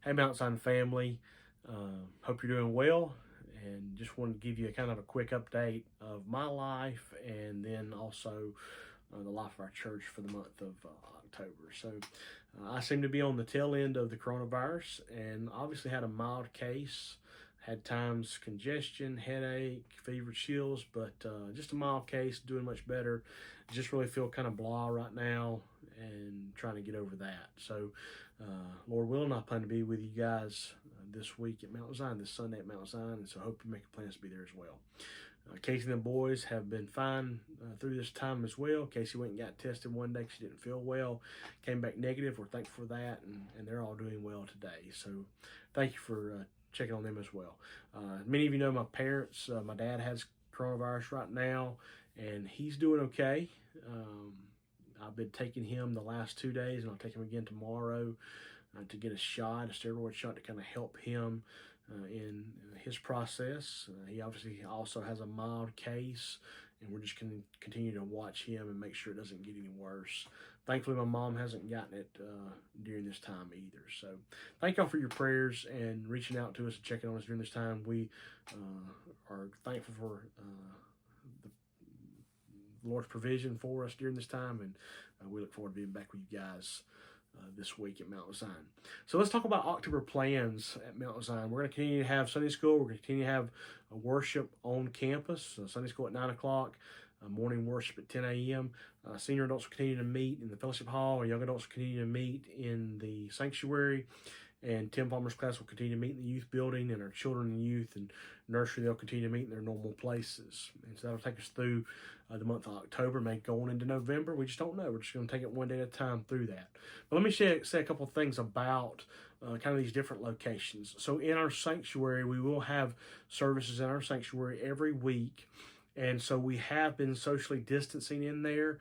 Hey, Mount Zion family. Hope you're doing well. And just wanted to give you a kind of a quick update of my life and then also the life of our church for the month of October. So I seem to be on the tail end of the coronavirus and obviously had a mild case. Had times congestion, headache, fever, chills, but just a mild case, doing much better. Just really feel kind of blah right now and trying to get over that. So, Lord willing, I plan to be with you guys this week at Mount Zion, this Sunday at Mount Zion, and so I hope you make plans to be there as well. Casey and the boys have been fine through this time as well. Casey went and got tested one day because she didn't feel well, came back negative. We're thankful for that, and they're all doing well today. So thank you for checking on them as well. Many of you know my parents. My dad has coronavirus right now, and he's doing okay. I've been taking him the last 2 days, and I'll take him again tomorrow to get a steroid shot to kind of help him in his process. He obviously also has a mild case, and we're just going to continue to watch him and make sure it doesn't get any worse. Thankfully, my mom hasn't gotten it during this time either. So thank y'all for your prayers and reaching out to us and checking on us during this time. We are thankful for the Lord's provision for us during this time, and we look forward to being back with you guys this week at Mount Zion. So let's talk about October plans at Mount Zion. We're going to continue to have Sunday school. We're going to continue to have worship on campus. Sunday school at 9 o'clock, morning worship at 10 a.m. Senior adults will continue to meet in the fellowship hall. Young adults will continue to meet in the sanctuary. And Tim Palmer's class will continue to meet in the youth building, and our children and youth and nursery, they'll continue to meet in their normal places. And so that'll take us through the month of October, maybe going into November. We just don't know. We're just going to take it one day at a time through that. But let me say a couple of things about kind of these different locations. So in our sanctuary, we will have services in our sanctuary every week. And so we have been socially distancing in there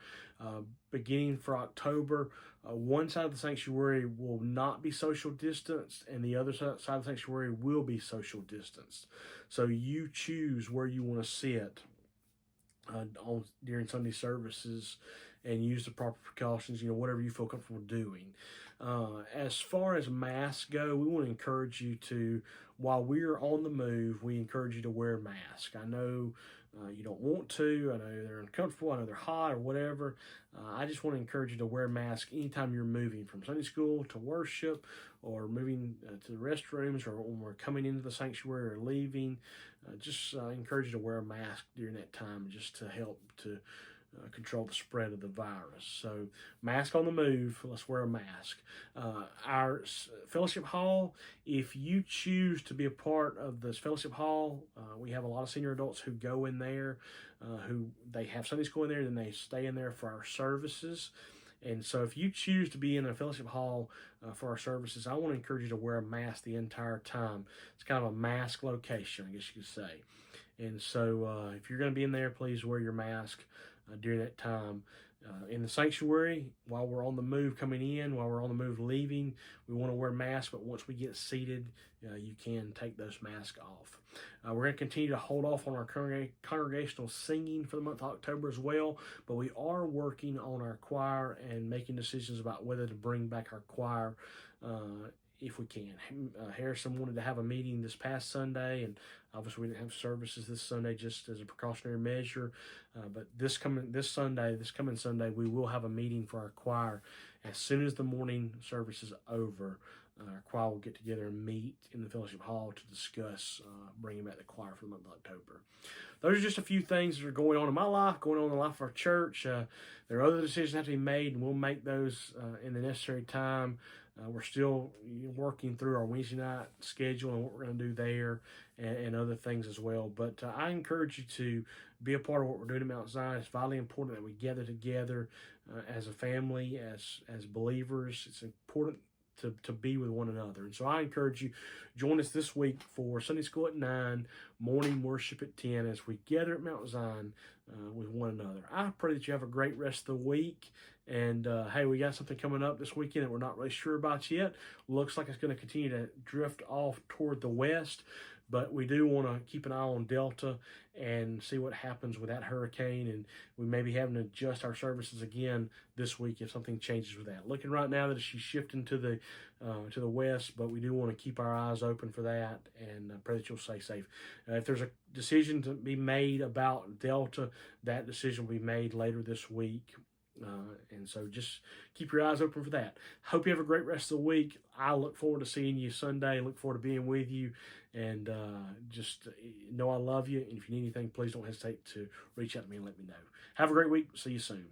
beginning for October. One side of the sanctuary will not be social distanced, and the other side of the sanctuary will be social distanced. So you choose where you want to sit during Sunday services and use the proper precautions, whatever you feel comfortable doing. As far as masks go, we want to encourage you to, while we're on the move, we encourage you to wear a mask. I know you don't want to. I know they're uncomfortable. I know they're hot or whatever. I just want to encourage you to wear a mask anytime you're moving from Sunday school to worship or moving to the restrooms or when we're coming into the sanctuary or leaving. Just encourage you to wear a mask during that time just to help to control the spread of the virus. So mask on the move, let's wear a mask. Our fellowship hall, if you choose to be a part of this fellowship hall, we have a lot of senior adults who go in there, who they have Sunday school in there, and then they stay in there for our services. And so if you choose to be in a fellowship hall for our services, I want to encourage you to wear a mask the entire time. It's kind of a mask location, I guess you could say. And so if you're going to be in there, please wear your mask during that time. In the sanctuary, while we're on the move coming in, while we're on the move leaving, we want to wear masks, but once we get seated, you can take those masks off. We're going to continue to hold off on our congregational singing for the month of October as well, but we are working on our choir and making decisions about whether to bring back our choir if we can. Harrison wanted to have a meeting this past Sunday, and obviously we didn't have services this Sunday just as a precautionary measure. But this coming Sunday, we will have a meeting for our choir. As soon as the morning service is over, our choir will get together and meet in the fellowship hall to discuss bringing back the choir for the month of October. Those are just a few things that are going on in my life, going on in the life of our church. There are other decisions that have to be made, and we'll make those in the necessary time. We're still working through our Wednesday night schedule and what we're going to do there and other things as well. But I encourage you to be a part of what we're doing at Mount Zion. It's vitally important that we gather together as a family, as believers. It's important to be with one another. And so I encourage you, join us this week for Sunday school at 9, morning worship at 10, as we gather at Mount Zion with one another. I pray that you have a great rest of the week. And hey, we got something coming up this weekend that we're not really sure about yet. Looks like it's going to continue to drift off toward the west. But we do want to keep an eye on Delta and see what happens with that hurricane, and we may be having to adjust our services again this week if something changes with that. Looking right now that she's shifting to the west, but we do want to keep our eyes open for that, and pray that you'll stay safe. If there's a decision to be made about Delta, that decision will be made later this week. And so just keep your eyes open for that. Hope you have a great rest of the week. I look forward to seeing you Sunday. Look forward to being with you. And just know I love you. And if you need anything, please don't hesitate to reach out to me and let me know. Have a great week. See you soon.